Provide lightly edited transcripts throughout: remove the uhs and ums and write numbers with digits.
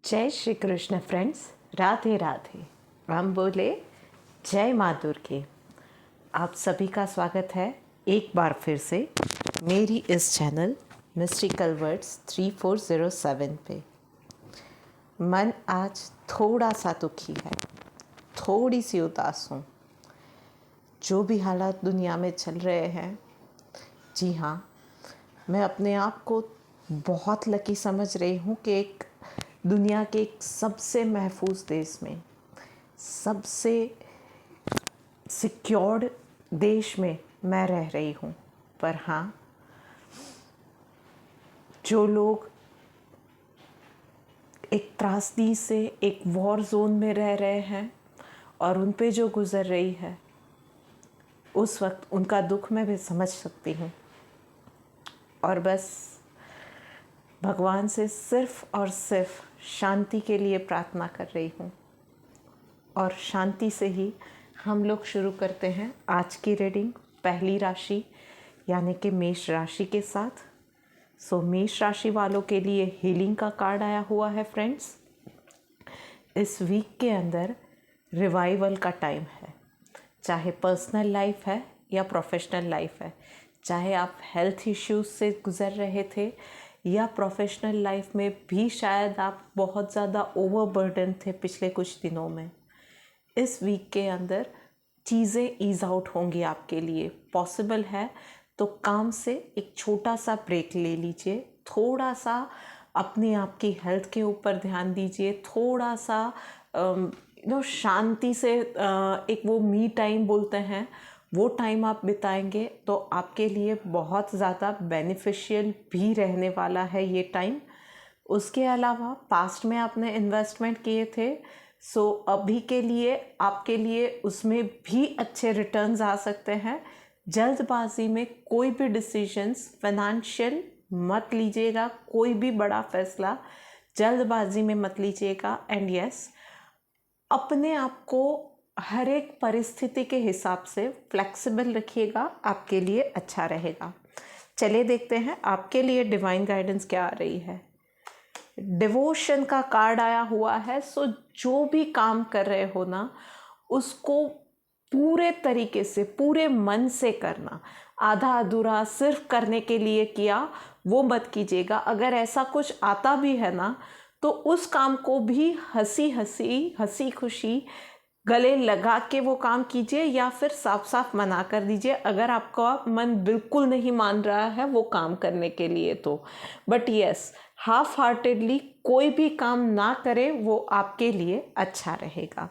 जय श्री कृष्ण फ्रेंड्स, राधे राधे। हम बोले जय माँ दुर्गे। आप सभी का स्वागत है एक बार फिर से मेरी इस चैनल मिस्टिकल वर्ड्स 3407 पे। मन आज थोड़ा सा दुखी है, थोड़ी सी उदास हूँ। जो भी हालात दुनिया में चल रहे हैं, जी हाँ, मैं अपने आप को बहुत लकी समझ रही हूँ कि एक दुनिया के एक सबसे महफूज देश में, सबसे सिक्योर्ड देश में मैं रह रही हूँ। पर हाँ, जो लोग एक त्रासदी से एक वॉर जोन में रह रहे हैं और उन पे जो गुज़र रही है, उस वक्त उनका दुख मैं भी समझ सकती हूँ। और बस भगवान से सिर्फ और सिर्फ शांति के लिए प्रार्थना कर रही हूँ। और शांति से ही हम लोग शुरू करते हैं आज की रीडिंग पहली राशि यानी कि मेष राशि के साथ। मेष राशि वालों के लिए हीलिंग का कार्ड आया हुआ है फ्रेंड्स। इस वीक के अंदर रिवाइवल का टाइम है, चाहे पर्सनल लाइफ है या प्रोफेशनल लाइफ है, चाहे आप हेल्थ इश्यूज से गुज़र रहे थे या प्रोफेशनल लाइफ में भी शायद आप बहुत ज़्यादा ओवरबर्डन थे पिछले कुछ दिनों में। इस वीक के अंदर चीज़ें ईज आउट होंगी आपके लिए। पॉसिबल है तो काम से एक छोटा सा ब्रेक ले लीजिए, थोड़ा सा अपने आप की हेल्थ के ऊपर ध्यान दीजिए, थोड़ा सा शांति से एक वो मी टाइम बोलते हैं, वो टाइम आप बिताएंगे तो आपके लिए बहुत ज़्यादा बेनिफिशियल भी रहने वाला है ये टाइम। उसके अलावा पास्ट में आपने इन्वेस्टमेंट किए थे, अभी के लिए आपके लिए उसमें भी अच्छे रिटर्न्स आ सकते हैं। जल्दबाजी में कोई भी डिसीजंस फाइनेंशियल मत लीजिएगा, कोई भी बड़ा फैसला जल्दबाजी में मत लीजिएगा। एंड यस, अपने आप को हर एक परिस्थिति के हिसाब से फ्लेक्सिबल रखिएगा, आपके लिए अच्छा रहेगा। चलिए देखते हैं आपके लिए डिवाइन गाइडेंस क्या आ रही है। डिवोशन का कार्ड आया हुआ है। जो भी काम कर रहे हो ना, उसको पूरे तरीके से पूरे मन से करना। आधा अधूरा सिर्फ करने के लिए किया वो मत कीजिएगा। अगर ऐसा कुछ आता भी है ना, तो उस काम को भी हंसी खुशी गले लगा के वो काम कीजिए, या फिर साफ साफ मना कर दीजिए अगर आपका मन बिल्कुल नहीं मान रहा है वो काम करने के लिए तो। बट यस, हाफ हार्टेडली कोई भी काम ना करे, वो आपके लिए अच्छा रहेगा।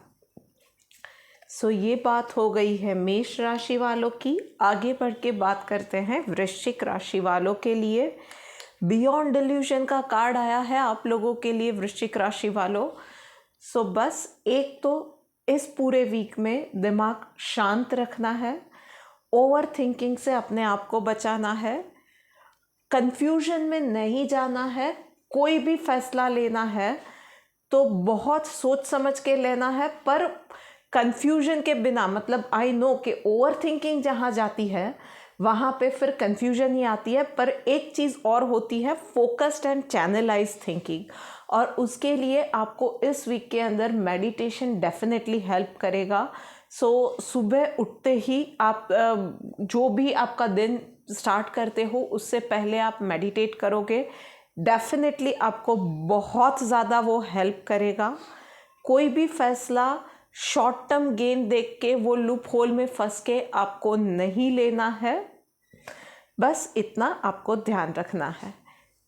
ये बात हो गई है मेष राशि वालों की। आगे बढ़ के बात करते हैं वृश्चिक राशि वालों के लिए। बियॉन्ड डिल्यूजन का कार्ड आया है आप लोगों के लिए वृश्चिक राशि वालों। बस एक तो इस पूरे वीक में दिमाग शांत रखना है, ओवर थिंकिंग से अपने आप को बचाना है, कंफ्यूजन में नहीं जाना है। कोई भी फैसला लेना है तो बहुत सोच समझ के लेना है, पर कंफ्यूजन के बिना। मतलब आई नो कि ओवर थिंकिंग जहाँ जाती है वहाँ पे फिर कंफ्यूजन ही आती है, पर एक चीज़ और होती है फोकस्ड एंड चैनलाइज थिंकिंग। और उसके लिए आपको इस वीक के अंदर मेडिटेशन डेफिनेटली हेल्प करेगा। सुबह उठते ही आप जो भी आपका दिन स्टार्ट करते हो उससे पहले आप मेडिटेट करोगे, डेफिनेटली आपको बहुत ज़्यादा वो हेल्प करेगा। कोई भी फैसला शॉर्ट टर्म गेन देख के वो लूप होल में फंस के आपको नहीं लेना है, बस इतना आपको ध्यान रखना है।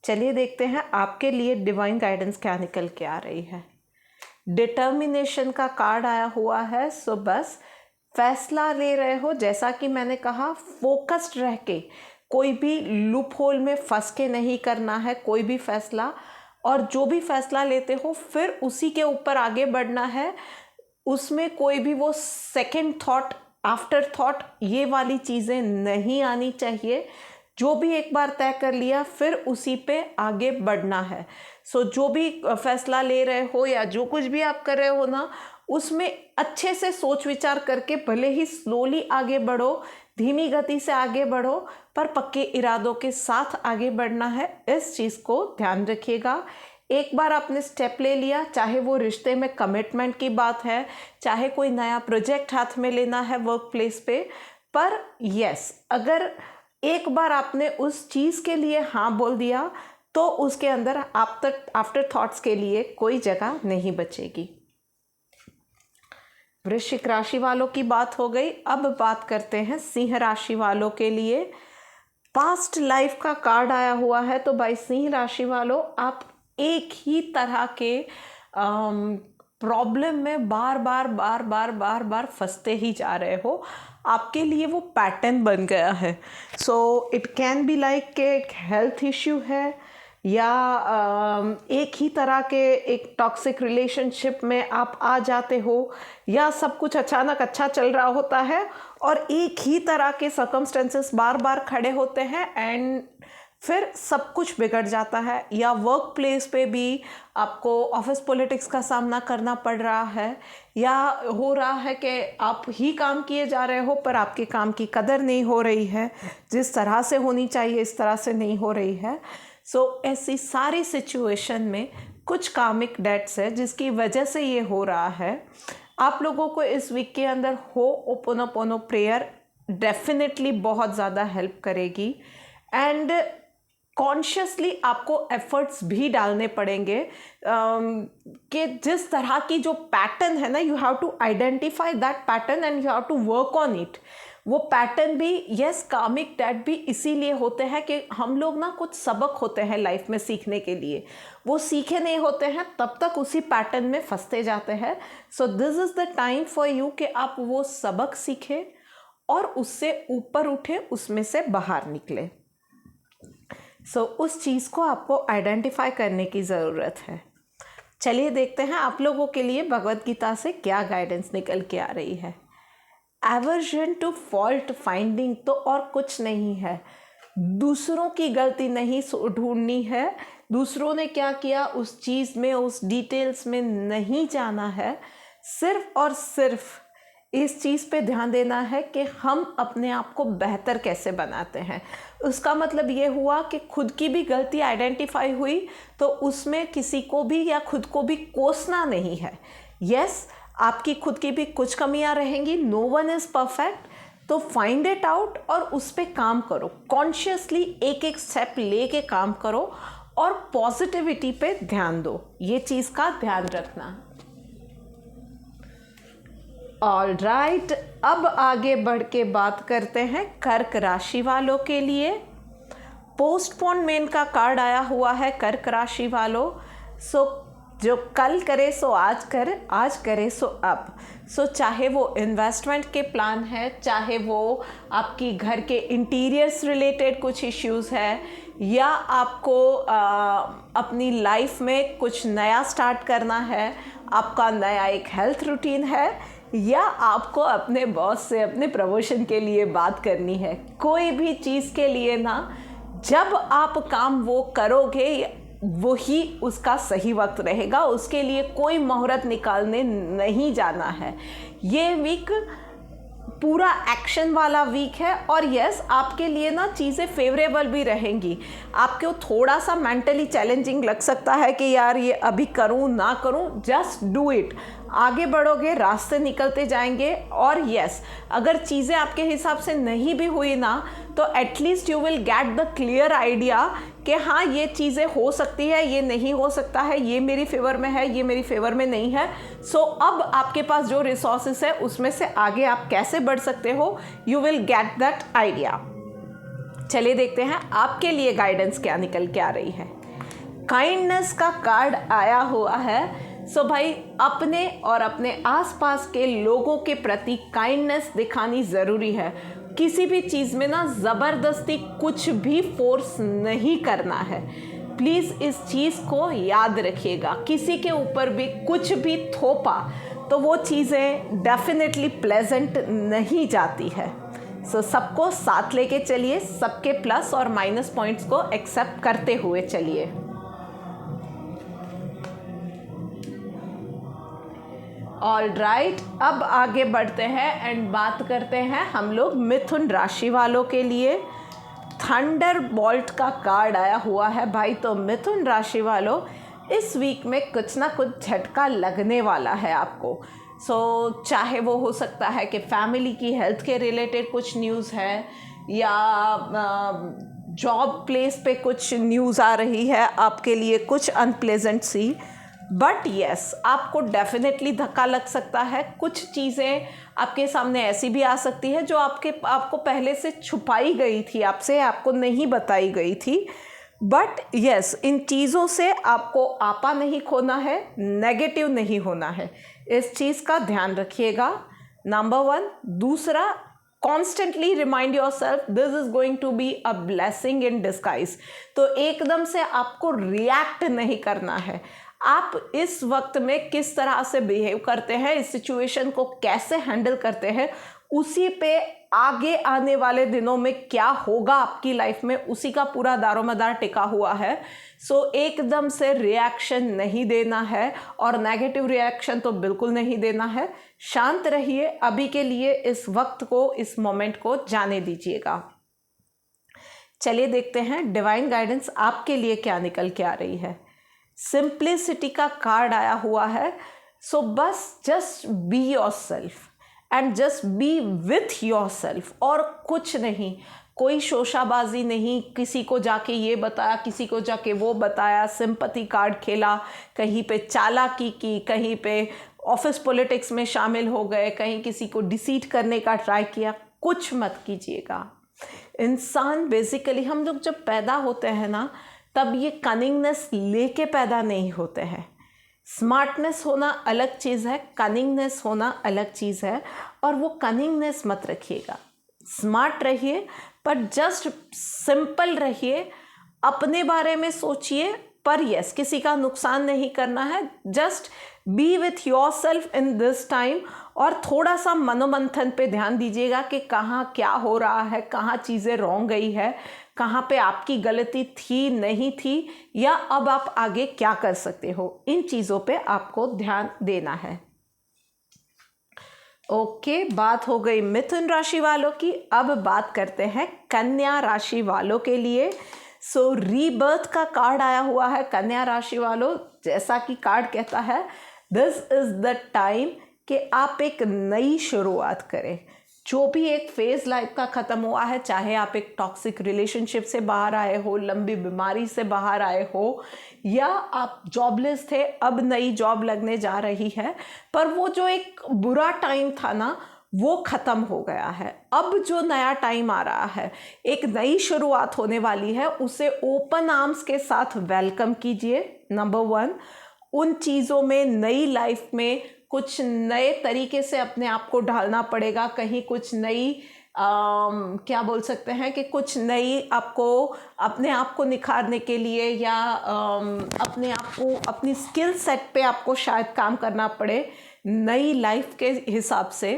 चलिए देखते हैं आपके लिए डिवाइन गाइडेंस क्या निकल के आ रही है। डिटर्मिनेशन का कार्ड आया हुआ है। बस फैसला ले रहे हो, जैसा कि मैंने कहा, फोकस्ड रह के, कोई भी लूप होल में फंस के नहीं करना है कोई भी फैसला। और जो भी फैसला लेते हो फिर उसी के ऊपर आगे बढ़ना है। उसमें कोई भी वो सेकंड थॉट, आफ्टर थॉट, ये वाली चीज़ें नहीं आनी चाहिए। जो भी एक बार तय कर लिया फिर उसी पे आगे बढ़ना है। जो भी फैसला ले रहे हो या जो कुछ भी आप कर रहे हो ना, उसमें अच्छे से सोच विचार करके, भले ही स्लोली आगे बढ़ो, धीमी गति से आगे बढ़ो, पर पक्के इरादों के साथ आगे बढ़ना है। इस चीज़ को ध्यान रखिएगा। एक बार आपने स्टेप ले लिया, चाहे वो रिश्ते में कमिटमेंट की बात है, चाहे कोई नया प्रोजेक्ट हाथ में लेना है वर्क प्लेस पे, पर यस, अगर एक बार आपने उस चीज़ के लिए हाँ बोल दिया तो उसके अंदर आफ्टर थॉट्स के लिए कोई जगह नहीं बचेगी। वृश्चिक राशि वालों की बात हो गई। अब बात करते हैं सिंह राशि वालों के लिए। पास्ट लाइफ का कार्ड आया हुआ है, तो भाई सिंह राशि वालों, आप एक ही तरह के प्रॉब्लम में बार बार फंसते ही जा रहे हो। आपके लिए वो पैटर्न बन गया है। So it can be like कि एक हेल्थ इश्यू है, या एक ही तरह के एक टॉक्सिक रिलेशनशिप में आप आ जाते हो, या सब कुछ अचानक अच्छा चल रहा होता है और एक ही तरह के सर्कमस्टेंसेस बार बार खड़े होते हैं एंड फिर सब कुछ बिगड़ जाता है। या वर्क प्लेस पे भी आपको ऑफिस पॉलिटिक्स का सामना करना पड़ रहा है, या हो रहा है कि आप ही काम किए जा रहे हो पर आपके काम की कदर नहीं हो रही है, जिस तरह से होनी चाहिए इस तरह से नहीं हो रही है। सो ऐसी सारी सिचुएशन में कुछ कार्मिक डेट्स है जिसकी वजह से ये हो रहा है। आप लोगों को इस वीक के अंदर होपोनोपोनो प्रेयर डेफिनेटली बहुत ज़्यादा हेल्प करेगी एंड कॉन्शियसली आपको एफर्ट्स भी डालने पड़ेंगे कि जिस तरह की जो पैटर्न है ना, you have to identify that pattern and you have to work on it. वो पैटर्न भी यस, कार्मिक डेट भी इसीलिए होते हैं कि हम लोग ना कुछ सबक होते हैं लाइफ में सीखने के लिए, वो सीखे नहीं होते हैं तब तक उसी पैटर्न में फंसते जाते हैं। सो this is the time for you कि आप वो सबक सीखें और उससे ऊपर उठे, उसमें से बाहर निकले। सो उस चीज़ को आपको आइडेंटिफाई करने की ज़रूरत है। चलिए देखते हैं आप लोगों के लिए भगवद गीता से क्या गाइडेंस निकल के आ रही है। एवर्जन टू फॉल्ट फाइंडिंग तो और कुछ नहीं है, दूसरों की गलती नहीं ढूंढनी है, दूसरों ने क्या किया उस चीज़ में, उस डिटेल्स में नहीं जाना है। सिर्फ और सिर्फ इस चीज़ पे ध्यान देना है कि हम अपने आप को बेहतर कैसे बनाते हैं। उसका मतलब ये हुआ कि खुद की भी गलती आइडेंटिफाई हुई तो उसमें किसी को भी या खुद को भी कोसना नहीं है। यस, आपकी खुद की भी कुछ कमियां रहेंगी, नो वन इज़ परफेक्ट, तो फाइंड इट आउट और उस पर काम करो। कॉन्शियसली एक एक स्टेप लेके काम करो और पॉजिटिविटी पे ध्यान दो, ये चीज़ का ध्यान रखना। ऑल राइट, अब आगे बढ़ के बात करते हैं कर्क राशि वालों के लिए। पोस्टपोनमेंट का कार्ड आया हुआ है कर्क राशि वालों। सो जो कल करे सो आज कर, आज करे सो अब। सो चाहे वो इन्वेस्टमेंट के प्लान है, चाहे वो आपकी घर के इंटीरियर्स रिलेटेड कुछ इश्यूज़ है, या आपको अपनी लाइफ में कुछ नया स्टार्ट करना है, आपका नया एक हेल्थ रूटीन है, या आपको अपने बॉस से अपने प्रमोशन के लिए बात करनी है, कोई भी चीज़ के लिए ना, जब आप काम वो करोगे वही उसका सही वक्त रहेगा, उसके लिए कोई मुहूर्त निकालने नहीं जाना है। ये वीक पूरा एक्शन वाला वीक है और यस, आपके लिए ना चीज़ें फेवरेबल भी रहेंगी। आपको थोड़ा सा मेंटली चैलेंजिंग लग सकता है कि यार ये अभी करूँ ना करूँ, जस्ट डू इट। आगे बढ़ोगे, रास्ते निकलते जाएंगे। और यस, अगर चीज़ें आपके हिसाब से नहीं भी हुई ना, तो at least you will get the clear idea कि हाँ ये चीज़ें हो सकती है, ये नहीं हो सकता है, ये मेरी फेवर में है, ये मेरी फेवर में नहीं है। सो अब आपके पास जो रिसोर्सेस है उसमें से आगे आप कैसे बढ़ सकते हो, you will get that idea. चलिए देखते हैं आपके लिए गाइडेंस क्या निकल के आ रही है। काइंडनेस का कार्ड आया हुआ है। सो भाई, अपने और अपने आसपास के लोगों के प्रति काइंडनेस दिखानी ज़रूरी है। किसी भी चीज़ में ना ज़बरदस्ती कुछ भी फोर्स नहीं करना है। प्लीज़ इस चीज़ को याद रखिएगा। किसी के ऊपर भी कुछ भी थोपा तो वो चीज़ें डेफिनेटली प्लेजेंट नहीं जाती है। सो सबको साथ लेके चलिए, सबके प्लस और माइनस पॉइंट्स को एक्सेप्ट करते हुए चलिए। ऑल राइट, अब आगे बढ़ते हैं एंड बात करते हैं हम लोग मिथुन राशि वालों के लिए। थंडर बोल्ट का कार्ड आया हुआ है भाई। तो मिथुन राशि वालों, इस वीक में कुछ ना कुछ झटका लगने वाला है आपको। चाहे वो हो सकता है कि फैमिली की हेल्थ के रिलेटेड कुछ न्यूज़ है, या जॉब प्लेस पे कुछ न्यूज़ आ रही है आपके लिए कुछ अनप्लेजेंट सी। बट येस, आपको डेफिनेटली धक्का लग सकता है। कुछ चीज़ें आपके सामने ऐसी भी आ सकती है जो आपको पहले से छुपाई गई थी, आपको नहीं बताई गई थी। बट येस, इन चीज़ों से आपको आपा नहीं खोना है, नेगेटिव नहीं होना है, इस चीज़ का ध्यान रखिएगा, नंबर 1। दूसरा, constantly remind yourself this is going to be a blessing in disguise. तो एकदम से आपको रिएक्ट नहीं करना है। आप इस वक्त में किस तरह से बिहेव करते हैं, इस सिचुएशन को कैसे हैंडल करते हैं, उसी पे आगे आने वाले दिनों में क्या होगा आपकी लाइफ में, उसी का पूरा दारोमदार टिका हुआ है। एकदम से रिएक्शन नहीं देना है, और नेगेटिव रिएक्शन तो बिल्कुल नहीं देना है। शांत रहिए, अभी के लिए इस वक्त को, इस मोमेंट को जाने दीजिएगा। चलिए देखते हैं डिवाइन गाइडेंस आपके लिए क्या निकल के आ रही है। सिंप्लिसिटी का कार्ड आया हुआ है। बस just be your self and just be with your self, और कुछ नहीं, कोई शोशाबाजी नहीं, किसी को जाके ये बताया, किसी को जाके वो बताया, सिंपैथी कार्ड खेला, कहीं पे चालाकी की, कहीं पे ऑफिस पॉलिटिक्स में शामिल हो गए, कहीं किसी को डिसीट करने का ट्राई किया, कुछ मत कीजिएगा। इंसान बेसिकली, हम लोग जब पैदा होते हैं ना, तब ये कनिंगनेस लेके पैदा नहीं होते हैं। स्मार्टनेस होना अलग चीज़ है, कनिंगनेस होना अलग चीज़ है, और वो कनिंगनेस मत रखिएगा। स्मार्ट रहिए, पर जस्ट सिंपल रहिए, अपने बारे में सोचिए, पर यस, किसी का नुकसान नहीं करना है। Just be with your self in this time, और थोड़ा सा मनोमंथन पे ध्यान दीजिएगा कि कहाँ क्या हो रहा है, कहाँ चीज़ें रॉन्ग गई है, कहाँ पे आपकी गलती थी, नहीं थी, या अब आप आगे क्या कर सकते हो, इन चीज़ों पे आपको ध्यान देना है। ओके, बात हो गई मिथुन राशि वालों की। अब बात करते हैं कन्या राशि वालों के लिए। रीबर्थ का कार्ड आया हुआ है कन्या राशि वालों। जैसा कि कार्ड कहता है, दिस इज द टाइम कि आप एक नई शुरुआत करें। जो भी एक फेज लाइफ का ख़त्म हुआ है, चाहे आप एक टॉक्सिक रिलेशनशिप से बाहर आए हो, लंबी बीमारी से बाहर आए हो, या आप जॉबलेस थे, अब नई जॉब लगने जा रही है, पर वो जो एक बुरा टाइम था ना, वो ख़त्म हो गया है। अब जो नया टाइम आ रहा है, एक नई शुरुआत होने वाली है, उसे ओपन आर्म्स के साथ वेलकम कीजिए। नंबर 1, उन चीज़ों में, नई लाइफ में कुछ नए तरीके से अपने आप को ढालना पड़ेगा। कहीं कुछ नई क्या बोल सकते हैं कि कुछ नई आपको अपने आप को निखारने के लिए, या अपने आप को, अपनी स्किल सेट पे आपको शायद काम करना पड़े नई लाइफ के हिसाब से।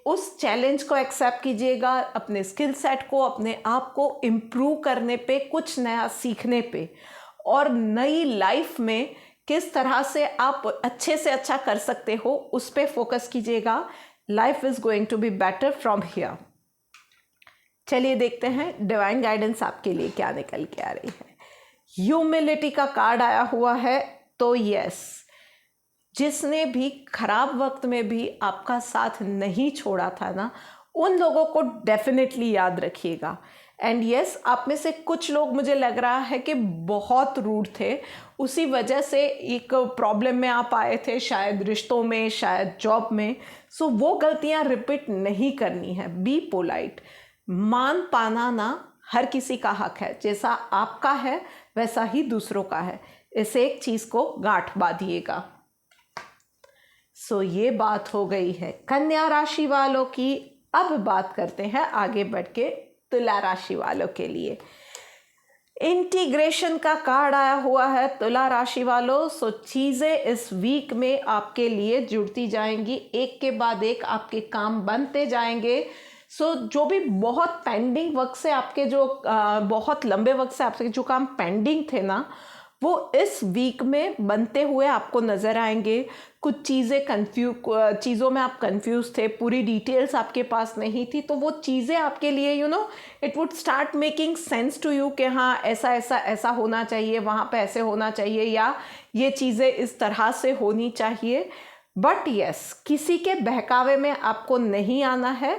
उस चैलेंज को एक्सेप्ट कीजिएगा, अपने स्किल सेट को, अपने आप को इम्प्रूव करने पे, कुछ नया सीखने पे, और नई लाइफ में किस तरह से आप अच्छे से अच्छा कर सकते हो, उस पर फोकस कीजिएगा। Life is going to be better from here. चलिए देखते हैं डिवाइन गाइडेंस आपके लिए क्या निकल के आ रही है। ह्यूमिलिटी का कार्ड आया हुआ है। तो यस, जिसने भी खराब वक्त में भी आपका साथ नहीं छोड़ा था ना, उन लोगों को डेफिनेटली याद रखिएगा। एंड यस, आप में से कुछ लोग, मुझे लग रहा है कि बहुत रूड थे, उसी वजह से एक प्रॉब्लम में आप आए थे, शायद रिश्तों में, शायद जॉब में। वो गलतियां रिपीट नहीं करनी है। Be polite. मान पाना ना हर किसी का हक है, जैसा आपका है वैसा ही दूसरों का है। इस एक चीज़ को गांठ बांधिएगा। ये बात हो गई है कन्या राशि वालों की। अब बात करते हैं आगे बढ़ के तुला राशि वालों के लिए। इंटीग्रेशन का कार्ड आया हुआ है तुला राशि वालों। चीज़ें इस वीक में आपके लिए जुड़ती जाएंगी, एक के बाद एक आपके काम बनते जाएंगे। जो भी बहुत पेंडिंग वक्त से आपके, जो बहुत लंबे वक्त से आपके जो काम पेंडिंग थे ना, वो इस वीक में बनते हुए आपको नज़र आएंगे। कुछ चीज़ों में आप कंफ्यूज थे, पूरी डिटेल्स आपके पास नहीं थी, तो वो चीज़ें आपके लिए it would start making sense to you कि हाँ ऐसा ऐसा ऐसा होना चाहिए, वहाँ पे ऐसे होना चाहिए, या ये चीज़ें इस तरह से होनी चाहिए। बट यस, किसी के बहकावे में आपको नहीं आना है।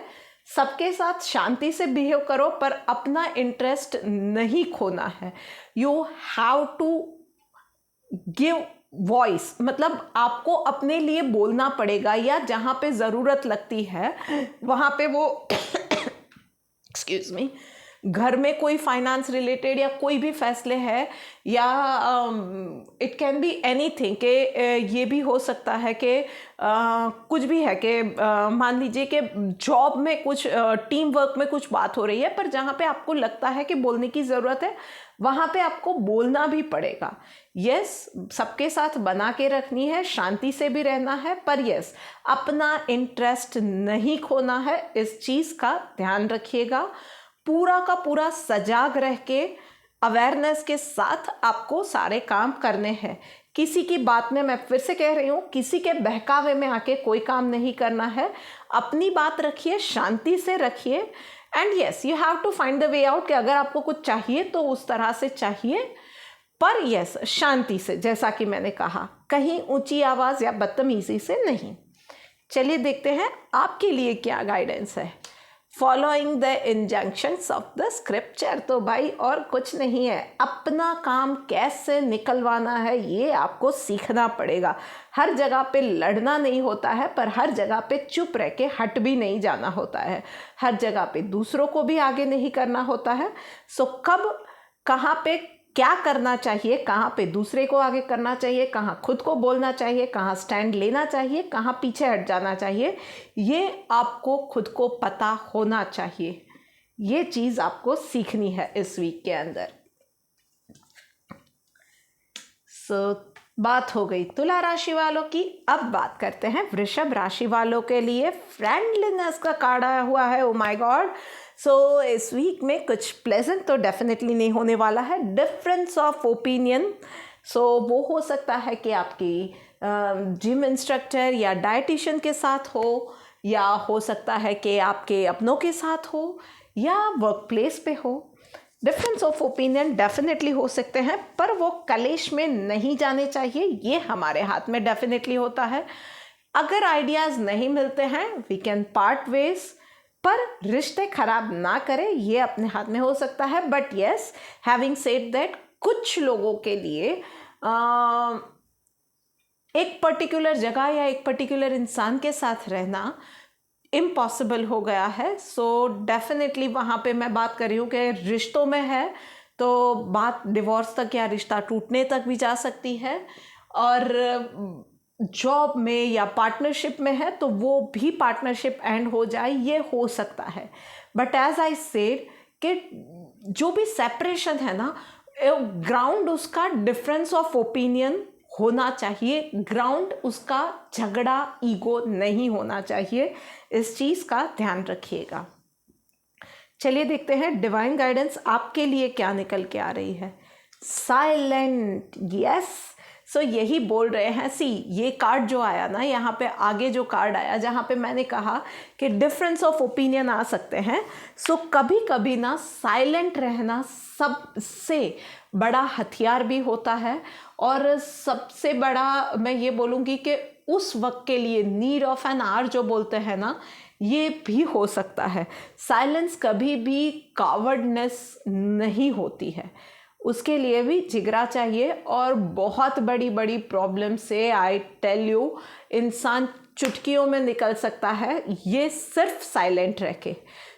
सबके साथ शांति से बिहेव करो, पर अपना इंटरेस्ट नहीं खोना है। You have to give voice, मतलब आपको अपने लिए बोलना पड़ेगा, या जहाँ पे ज़रूरत लगती है वहाँ पे वो एक्सक्यूज मी, घर में कोई फाइनेंस रिलेटेड या कोई भी फैसले है, या इट कैन बी एनीथिंग कि ये भी हो सकता है कि कुछ भी है कि मान लीजिए कि जॉब में कुछ टीम वर्क में कुछ बात हो रही है, पर जहाँ पे आपको लगता है कि बोलने की ज़रूरत है वहाँ पे आपको बोलना भी पड़ेगा। यस, सबके साथ बना के रखनी है, शांति से भी रहना है, पर यस अपना इंटरेस्ट नहीं खोना है। इस चीज़ का ध्यान रखिएगा। पूरा का पूरा सजाग रह के अवेयरनेस के साथ आपको सारे काम करने हैं। किसी की बात में, मैं फिर से कह रही हूँ, किसी के बहकावे में आके कोई काम नहीं करना है। अपनी बात रखिए, शांति से रखिए, and yes you have to find the way out कि अगर आपको कुछ चाहिए तो उस तरह से चाहिए, पर यस शांति से, जैसा कि मैंने कहा, कहीं ऊंची आवाज़ या बदतमीजी से नहीं। चलिए देखते हैं आपके लिए क्या गाइडेंस है। Following the injunctions of the scripture, तो भाई और कुछ नहीं है, अपना काम कैसे निकलवाना है ये आपको सीखना पड़ेगा। हर जगह पे लड़ना नहीं होता है, पर हर जगह पे चुप रह के हट भी नहीं जाना होता है। हर जगह पे दूसरों को भी आगे नहीं करना होता है। सो कब कहाँ पे क्या करना चाहिए, कहाँ पे दूसरे को आगे करना चाहिए, कहाँ खुद को बोलना चाहिए, कहाँ स्टैंड लेना चाहिए, कहाँ पीछे हट जाना चाहिए, ये आपको खुद को पता होना चाहिए। ये चीज़ आपको सीखनी है इस वीक के अंदर। बात हो गई तुला राशि वालों की। अब बात करते हैं वृषभ राशि वालों के लिए। फ्रेंडलीनेस का कार्ड आया हुआ है, ओ माय गॉड। सो इस वीक में कुछ प्लेजेंट तो डेफिनेटली नहीं होने वाला है। डिफरेंस ऑफ ओपिनियन, सो वो हो सकता है कि आपकी जिम इंस्ट्रक्टर या डाइटिशियन के साथ हो, या हो सकता है कि आपके अपनों के साथ हो, या वर्क प्लेस पे हो। डिफरेंस ऑफ ओपिनियन डेफिनेटली हो सकते हैं, पर वो कलेश में नहीं जाने चाहिए, ये हमारे हाथ में डेफिनेटली होता है। अगर आइडियाज़ नहीं मिलते हैं वी कैन पार्ट वेज, पर रिश्ते खराब ना करें ये अपने हाथ में हो सकता है। But yes, having said that, कुछ लोगों के लिए एक पर्टिकुलर जगह या एक पर्टिकुलर इंसान के साथ रहना इम्पॉसिबल हो गया है। सो डेफिनेटली वहाँ पे मैं बात कर रही हूँ कि रिश्तों में है तो बात डिवोर्स तक या रिश्ता टूटने तक भी जा सकती है, और जॉब में या पार्टनरशिप में है तो वो भी पार्टनरशिप एंड हो जाए, ये हो सकता है। बट एज आई सेड कि जो भी सेपरेशन है ना, ग्राउंड उसका डिफरेंस ऑफ ओपिनियन होना चाहिए, ग्राउंड उसका झगड़ा, ईगो नहीं होना चाहिए। इस चीज़ का ध्यान रखिएगा। चलिए देखते हैं डिवाइन गाइडेंस आपके लिए क्या निकल के आ रही है। साइलेंट, यस, सो यही बोल रहे हैं। सी, ये कार्ड जो आया ना, यहाँ पे आगे जो कार्ड आया जहाँ पे मैंने कहा कि डिफरेंस ऑफ ओपिनियन आ सकते हैं, सो कभी कभी ना साइलेंट रहना सबसे बड़ा हथियार भी होता है, और सबसे बड़ा मैं ये बोलूँगी कि उस वक्त के लिए नीड ऑफ एन आवर जो बोलते हैं ना, ये भी हो सकता है। साइलेंस कभी भी कावर्डनेस नहीं होती है, उसके लिए भी जिगरा चाहिए। और बहुत बड़ी बड़ी प्रॉब्लम से आई टेल यू इंसान चुटकियों में निकल सकता है, ये सिर्फ साइलेंट रह के।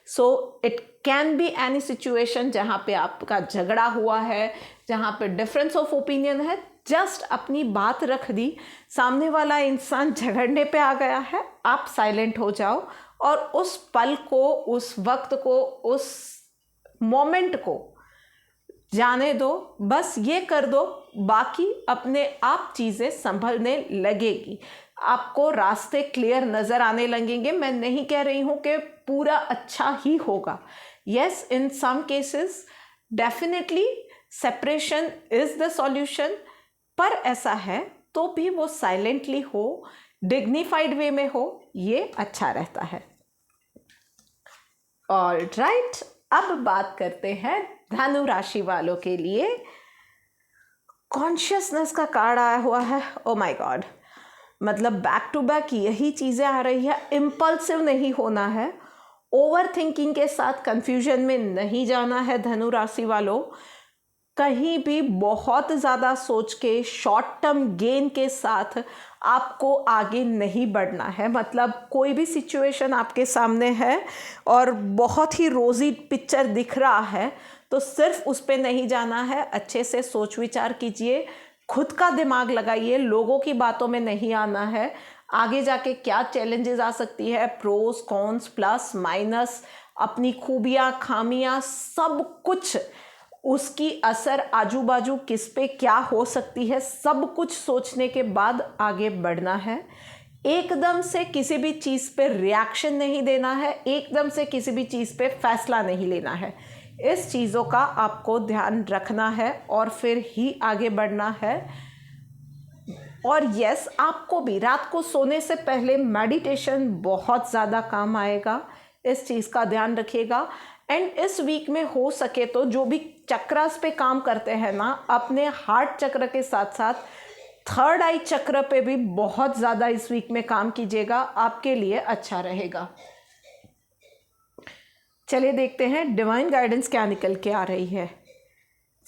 So it can be any situation जहाँ पे आपका झगड़ा हुआ है, जहाँ पे डिफरेंस ऑफ ओपिनियन है, जस्ट अपनी बात रख दी, सामने वाला इंसान झगड़ने पे आ गया है, आप साइलेंट हो जाओ और उस पल को, उस वक्त को, उस मोमेंट को जाने दो, बस ये कर दो, बाकी अपने आप चीज़ें संभलने लगेगी, आपको रास्ते क्लियर नज़र आने लगेंगे। मैं नहीं कह रही हूँ कि पूरा अच्छा ही होगा, yes in some cases definitely separation is the solution, पर ऐसा है तो भी वो साइलेंटली हो, डिग्निफाइड वे में हो, ये अच्छा रहता है। ऑलराइट, अब बात करते हैं धनु राशि वालों के लिए। कॉन्शियसनेस का कार्ड आया हुआ है। ओ माय गॉड, मतलब बैक टू बैक यही चीज़ें आ रही है। इम्पल्सिव नहीं होना है, ओवर थिंकिंग के साथ कंफ्यूजन में नहीं जाना है धनु राशि वालों। कहीं भी बहुत ज़्यादा सोच के शॉर्ट टर्म गेन के साथ आपको आगे नहीं बढ़ना है। मतलब कोई भी सिचुएशन आपके सामने है और बहुत ही रोज़ी पिक्चर दिख रहा है तो सिर्फ उस पे नहीं जाना है। अच्छे से सोच विचार कीजिए, खुद का दिमाग लगाइए, लोगों की बातों में नहीं आना है। आगे जाके क्या चैलेंजेस आ सकती है, प्रोस कॉन्स प्लस माइनस, अपनी खूबियाँ खामियाँ सब कुछ, उसकी असर आजू बाजू किस पे क्या हो सकती है, सब कुछ सोचने के बाद आगे बढ़ना है। एकदम से किसी भी चीज़ पे रिएक्शन नहीं देना है, एकदम से किसी भी चीज़ पे फैसला नहीं लेना है। इस चीज़ों का आपको ध्यान रखना है और फिर ही आगे बढ़ना है। और यस, आपको भी रात को सोने से पहले मेडिटेशन बहुत ज़्यादा काम आएगा, इस चीज़ का ध्यान रखिएगा। एंड इस वीक में हो सके तो जो भी चक्रास पे काम करते हैं ना, अपने हार्ट चक्र के साथ साथ थर्ड आई चक्र पे भी बहुत ज़्यादा इस वीक में काम कीजिएगा, आपके लिए अच्छा रहेगा। चलिए देखते हैं डिवाइन गाइडेंस क्या निकल के आ रही है।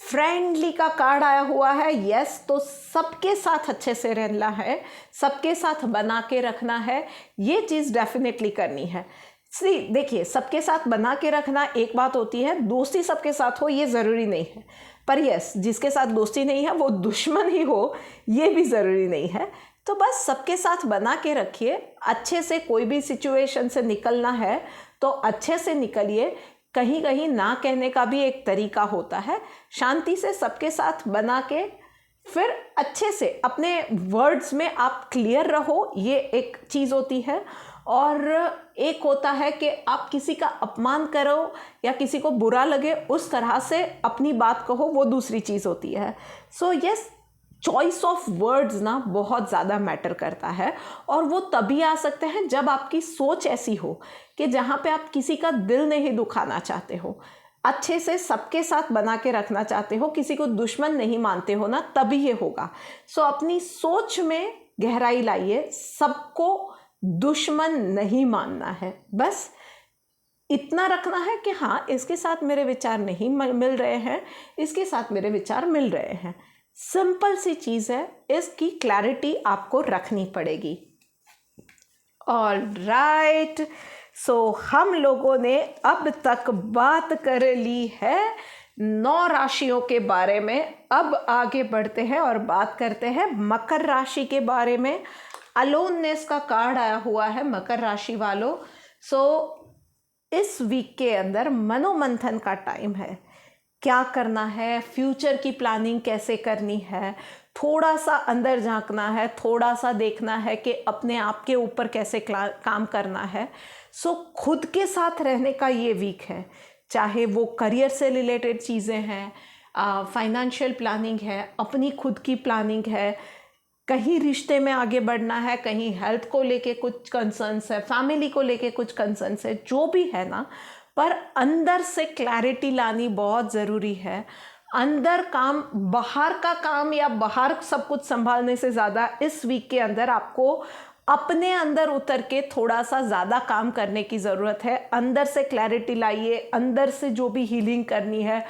फ्रेंडली का कार्ड आया हुआ है। यस, तो सबके साथ अच्छे से रहना है, सबके साथ बना के रखना है, ये चीज़ डेफिनेटली करनी है। देखिए, सबके साथ बना के रखना एक बात होती है, दोस्ती सबके साथ हो ये ज़रूरी नहीं है। पर यस, जिसके साथ दोस्ती नहीं है वो दुश्मन ही हो ये भी ज़रूरी नहीं है। तो बस सबके साथ बना के रखिए, अच्छे से कोई भी सिचुएशन से निकलना है तो अच्छे से निकलिए। कहीं कहीं ना कहने का भी एक तरीका होता है, शांति से सबके साथ बना के फिर अच्छे से अपने वर्ड्स में आप क्लियर रहो, ये एक चीज़ होती है। और एक होता है कि आप किसी का अपमान करो या किसी को बुरा लगे उस तरह से अपनी बात कहो, वो दूसरी चीज़ होती है। So yes, choice of words ना बहुत ज़्यादा मैटर करता है और वो तभी आ सकते हैं जब आपकी सोच ऐसी हो कि जहाँ पे आप किसी का दिल नहीं दुखाना चाहते हो, अच्छे से सबके साथ बना के रखना चाहते हो, किसी को दुश्मन नहीं मानते हो ना, तभी ये होगा। सो अपनी सोच में गहराई लाइए, सबको दुश्मन नहीं मानना है, बस इतना रखना है कि हाँ, इसके साथ मेरे विचार नहीं मिल रहे हैं, इसके साथ मेरे विचार मिल रहे हैं। सिंपल सी चीज़ है, इसकी क्लैरिटी आपको रखनी पड़ेगी। ऑलराइट, सो हम लोगों ने अब तक बात कर ली है 9 राशियों के बारे में। अब आगे बढ़ते हैं और बात करते हैं मकर राशि के बारे में। अलोननेस का कार्ड आया हुआ है मकर राशि वालों। सो इस वीक के अंदर मनोमंथन का टाइम है, क्या करना है, फ्यूचर की प्लानिंग कैसे करनी है, थोड़ा सा अंदर झांकना है, थोड़ा सा देखना है कि अपने आप के ऊपर कैसे काम करना है। सो खुद के साथ रहने का ये वीक है, चाहे वो करियर से रिलेटेड चीज़ें हैं, फाइनेंशियल प्लानिंग है, अपनी खुद की प्लानिंग है, कहीं रिश्ते में आगे बढ़ना है, कहीं हेल्थ को लेके कुछ कंसर्न्स है, फैमिली को लेके कुछ कंसर्न्स है, जो भी है ना, पर अंदर से क्लैरिटी लानी बहुत ज़रूरी है। अंदर काम, बाहर का काम या बाहर सब कुछ संभालने से ज़्यादा इस वीक के अंदर आपको अपने अंदर उतर के थोड़ा सा ज़्यादा काम करने की ज़रूरत है। अंदर से क्लैरिटी लाइए, अंदर से जो भी हीलिंग करनी है,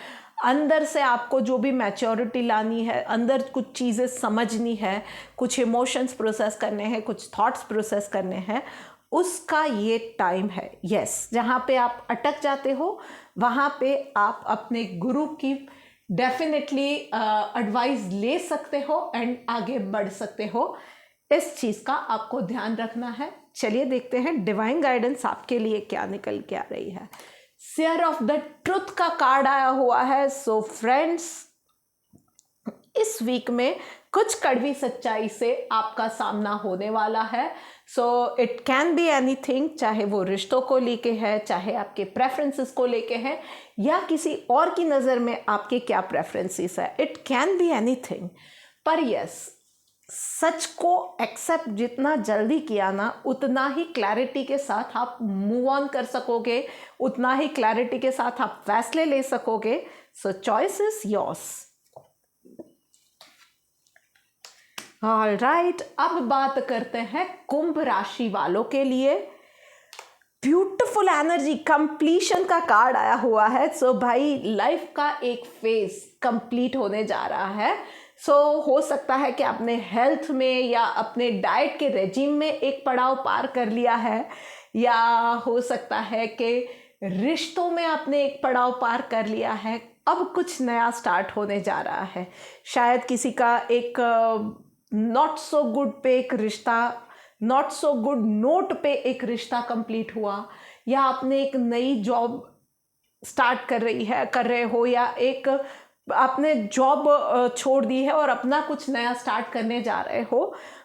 अंदर से आपको जो भी मैच्योरिटी लानी है, अंदर कुछ चीज़ें समझनी है, कुछ इमोशंस प्रोसेस करने हैं, कुछ थॉट्स प्रोसेस करने हैं, उसका ये टाइम है। यस, जहाँ पे आप अटक जाते हो वहाँ पे आप अपने गुरु की डेफिनेटली एडवाइस ले सकते हो एंड आगे बढ़ सकते हो। इस चीज़ का आपको ध्यान रखना है। चलिए देखते हैं डिवाइन गाइडेंस आपके लिए क्या निकल के आ रही है। शेयर ऑफ द ट्रुथ का कार्ड आया हुआ है। सो फ्रेंड्स, इस वीक में कुछ कड़वी सच्चाई से आपका सामना होने वाला है, so it can be anything, चाहे वो रिश्तों को लेके है, चाहे आपके प्रेफरेंसेस को लेके है, या किसी और की नज़र में आपके क्या प्रेफरेंसेस है, इट कैन बी एनीथिंग। पर यस, सच को एक्सेप्ट जितना जल्दी किया ना, उतना ही क्लैरिटी के साथ आप मूव ऑन कर सकोगे, उतना ही क्लैरिटी के साथ आप फैसले ले सकोगे। सो चॉइस इज योर्स। ऑलराइट, अब बात करते हैं कुंभ राशि वालों के लिए। ब्यूटिफुल एनर्जी, कंप्लीशन का कार्ड आया हुआ है। सो भाई, लाइफ का एक फेज कंप्लीट होने जा रहा है। सो हो सकता है कि आपने हेल्थ में या अपने डाइट के रेजिम में एक पड़ाव पार कर लिया है, या हो सकता है कि रिश्तों में आपने एक पड़ाव पार कर लिया है। अब कुछ नया स्टार्ट होने जा रहा है। शायद किसी का एक नॉट सो गुड पे एक रिश्ता, नॉट सो गुड नोट पे एक रिश्ता कंप्लीट हुआ, या आपने एक नई जॉब स्टार्ट कर रहे हो, या एक आपने जॉब छोड़ दी है और अपना कुछ नया स्टार्ट करने जा रहे हो।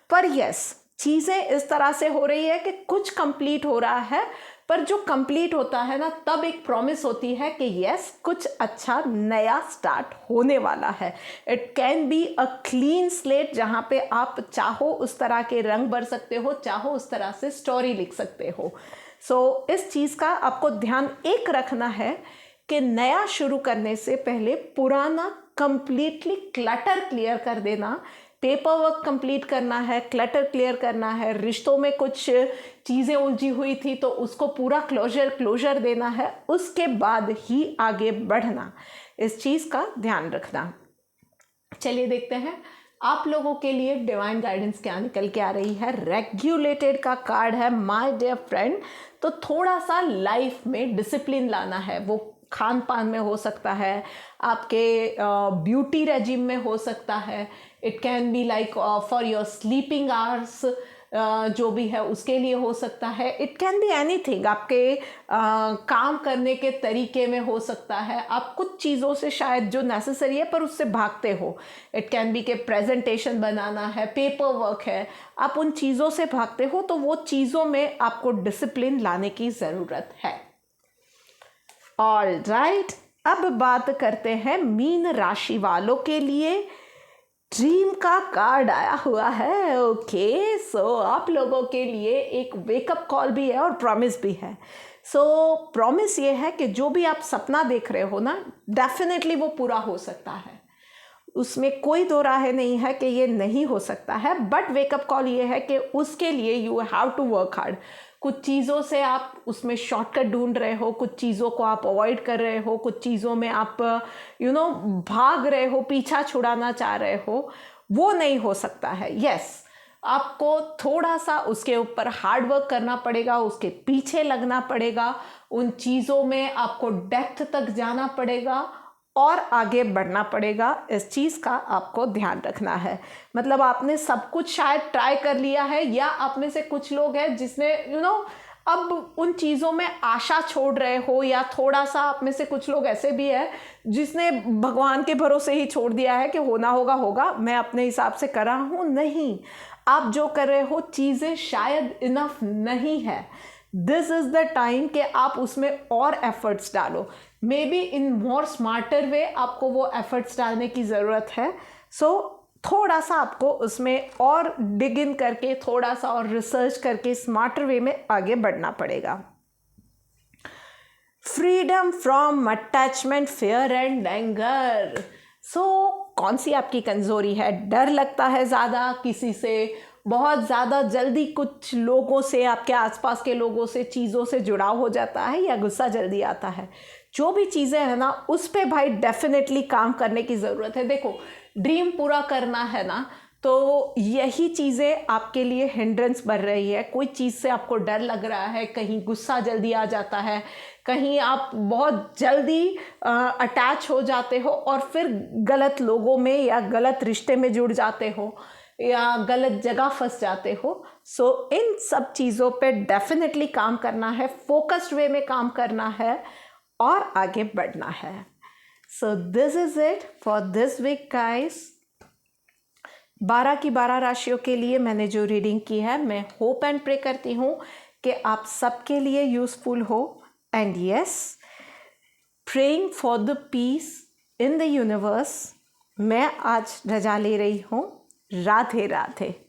पर यस, चीज़ें इस तरह से हो रही है कि कुछ कंप्लीट हो रहा है, पर जो कंप्लीट होता है ना, तब एक प्रॉमिस होती है कि यस, कुछ अच्छा नया स्टार्ट होने वाला है। It can be a clean slate, जहाँ पे आप चाहो उस तरह के रंग भर सकते हो, चाहो उस तरह से स्टोरी लिख सकते हो। सो इस चीज़ का आपको ध्यान एक रखना है कि नया शुरू करने से पहले पुराना कंप्लीटली क्लटर क्लियर कर देना, पेपर वर्क कंप्लीट करना है, क्लटर क्लियर करना है, रिश्तों में कुछ चीज़ें उलझी हुई थी तो उसको पूरा क्लोजर देना है, उसके बाद ही आगे बढ़ना। इस चीज़ का ध्यान रखना। चलिए देखते हैं आप लोगों के लिए डिवाइन गाइडेंस क्या निकल के आ रही है। रेगुलेटेड का कार्ड है माय डियर फ्रेंड। तो थोड़ा सा लाइफ में डिसिप्लिन लाना है। वो खान पान में हो सकता है, आपके ब्यूटी रेजिम में हो सकता है, it can be like for your sleeping hours, जो भी है उसके लिए हो सकता है। इट कैन बी एनीथिंग, आपके काम करने के तरीके में हो सकता है। आप कुछ चीज़ों से शायद जो नेसेसरी है पर उससे भागते हो। इट कैन बी के प्रेजेंटेशन बनाना है, पेपर वर्क है, आप उन चीज़ों से भागते हो, तो वो चीज़ों में आपको डिसिप्लिन लाने की ज़रूरत है। ऑलराइट, अब बात करते हैं मीन राशि वालों के लिए। ड्रीम का कार्ड आया हुआ है। ओके, सो आप लोगों के लिए एक वेकअप कॉल भी है और प्रॉमिस भी है। सो प्रॉमिस ये है कि जो भी आप सपना देख रहे हो ना, डेफिनेटली वो पूरा हो सकता है, उसमें कोई दो राहें नहीं है कि ये नहीं हो सकता है। बट वेकअप कॉल ये है कि उसके लिए you have to work hard. कुछ चीज़ों से आप उसमें शॉर्टकट ढूंढ रहे हो, कुछ चीज़ों को आप अवॉइड कर रहे हो, कुछ चीज़ों में आप भाग रहे हो, पीछा छुड़ाना चाह रहे हो, वो नहीं हो सकता है। यस, आपको थोड़ा सा उसके ऊपर हार्ड वर्क करना पड़ेगा, उसके पीछे लगना पड़ेगा, उन चीज़ों में आपको डेप्थ तक जाना पड़ेगा और आगे बढ़ना पड़ेगा। इस चीज़ का आपको ध्यान रखना है। मतलब आपने सब कुछ शायद ट्राई कर लिया है, या आप में से कुछ लोग हैं जिसने अब उन चीज़ों में आशा छोड़ रहे हो, या थोड़ा सा आप में से कुछ लोग ऐसे भी है जिसने भगवान के भरोसे ही छोड़ दिया है कि होना होगा होगा, मैं अपने हिसाब से कर रहा हूँ। नहीं, आप जो कर रहे हो चीज़ें शायद इनफ नहीं है। दिस इज़ द टाइम कि आप उसमें और एफर्ट्स डालो। May be in more smarter वे आपको वो एफर्ट्स डालने की ज़रूरत है। सो थोड़ा सा आपको उसमें और डिग इन करके, थोड़ा सा और रिसर्च करके स्मार्टर वे में आगे बढ़ना पड़ेगा। Freedom from attachment, fear and anger. So कौन सी आपकी कमज़ोरी है? डर लगता है ज़्यादा किसी से, बहुत ज़्यादा जल्दी कुछ लोगों से, आपके आसपास के लोगों से, चीज़ों से जुड़ाव हो जाता है, या गुस्सा जल्दी आता है। जो भी चीज़ें हैं ना, उस पे भाई डेफिनेटली काम करने की ज़रूरत है। देखो, ड्रीम पूरा करना है ना, तो यही चीज़ें आपके लिए हिंड्रेंस बन रही है। कोई चीज़ से आपको डर लग रहा है, कहीं गुस्सा जल्दी आ जाता है, कहीं आप बहुत जल्दी अटैच हो जाते हो और फिर गलत लोगों में या गलत रिश्ते में जुड़ जाते हो, या गलत जगह फंस जाते हो। सो इन सब चीज़ों पे डेफिनेटली काम करना है, फोकस्ड वे में काम करना है और आगे बढ़ना है। So this is it for this week guys. 12 की 12 राशियों के लिए मैंने जो रीडिंग की है, मैं होप एंड प्रे करती हूँ कि आप सबके लिए यूज़फुल हो। And yes, praying for the peace in the universe. मैं आज रजा ले रही हूँ। राधे राधे।